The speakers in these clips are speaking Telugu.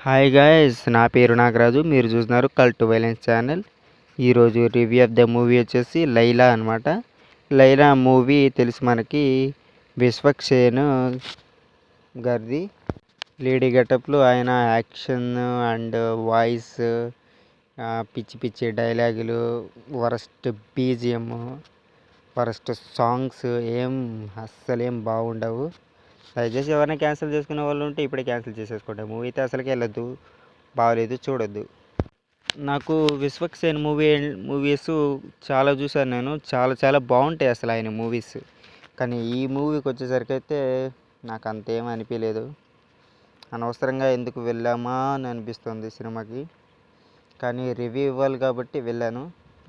హాయ్ గాయ్స్, నా పేరు నాగరాజు. మీరు చూస్తున్నారు కల్ట్ వైలెన్స్ ఛానల్. ఈరోజు రివ్యూ ఆఫ్ ద మూవీ వచ్చేసి లైలా అనమాట. లైలా మూవీ తెలుసు మనకి, విశ్వక్సేన్ గారిది. లేడీ గెటప్లో ఆయన యాక్షన్ అండ్ వాయిస్, పిచ్చి పిచ్చి డైలాగులు, వరస్ట్ బీజిఎం, వరస్ట్ సాంగ్స్ అస్సలేం బాగుండవు. దయచేసి ఎవరైనా క్యాన్సిల్ చేసుకునే వాళ్ళు ఉంటే ఇప్పుడే క్యాన్సిల్ చేసేసుకోండి. మూవీ అయితే అసలుకే వెళ్ళొద్దు, బాగలేదు, చూడొద్దు. నాకు విశ్వక్సేన్ మూవీస్ చాలా చూశాను నేను. చాలా చాలా బాగుంటాయి అసలు ఆయన మూవీస్. కానీ ఈ మూవీకి వచ్చేసరికి అయితే నాకు అంతేం అనిపించలేదు. అనవసరంగా ఎందుకు వెళ్ళామా అని అనిపిస్తుంది సినిమాకి. కానీ రివ్యూ ఇవ్వాలి కాబట్టి వెళ్ళాను.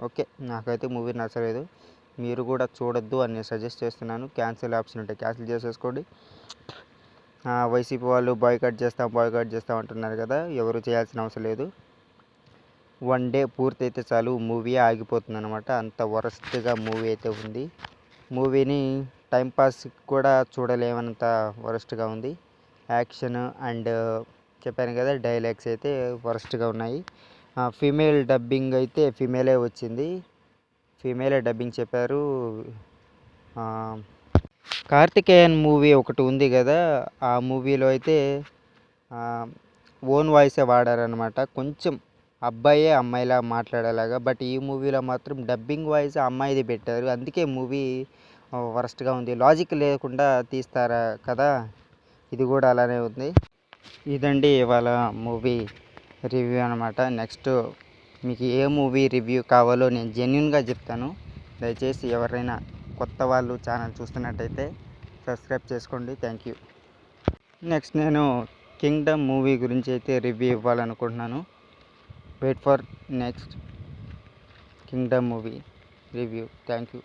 ఓకే, నాకైతే మూవీ నచ్చలేదు. మీరు కూడా చూడొద్దు అని నేను సజెస్ట్ చేస్తున్నాను. క్యాన్సిల్ ఆప్షన్ ఉంటే క్యాన్సిల్ చేసేసుకోండి. వైసీపీ వాళ్ళు బాయ్కాట్ చేస్తాం అంటున్నారు కదా, ఎవరు చేయాల్సిన అవసరం లేదు. వన్ డే పూర్తి అయితే చాలు, మూవీ ఆగిపోతుంది అనమాట. అంత వరస్ట్గా మూవీ అయితే ఉంది. మూవీని టైంపాస్ కూడా చూడలేమన్నంత వరస్ట్గా ఉంది. యాక్షన్ అండ్ చెప్పాను కదా, డైలాగ్స్ అయితే వరస్ట్గా ఉన్నాయి. ఫీమేల్ డబ్బింగ్ అయితే ఫీమేలే వచ్చింది, ఫీమేలే డబ్బింగ్ చెప్పారు. కార్తికేయన్ మూవీ ఒకటి ఉంది కదా, ఆ మూవీలో అయితే ఓన్ వాయిసే వాడారనమాట. కొంచెం అబ్బాయే అమ్మాయిలా మాట్లాడేలాగా. బట్ ఈ మూవీలో మాత్రం డబ్బింగ్ వాయిస్ అమ్మాయిది పెట్టారు. అందుకే మూవీ వరస్ట్గా ఉంది. లాజిక్ లేకుండా తీస్తారా కదా, ఇది కూడా అలానే ఉంది. ఇదండి ఇవాళ మూవీ రివ్యూ అనమాట. నెక్స్ట్ మీకు ఏ మూవీ రివ్యూ కావాలో నేను జెన్యున్గా చెప్తాను. దయచేసి ఎవరైనా కొత్త వాళ్ళు ఛానల్ చూస్తున్నట్టయితే సబ్స్క్రైబ్ చేసుకోండి. Thank you. నెక్స్ట్ నేను కింగ్డమ్ మూవీ గురించి అయితే రివ్యూ ఇవ్వాలనుకుంటున్నాను. Wait for next Kingdom movie review. Thank you.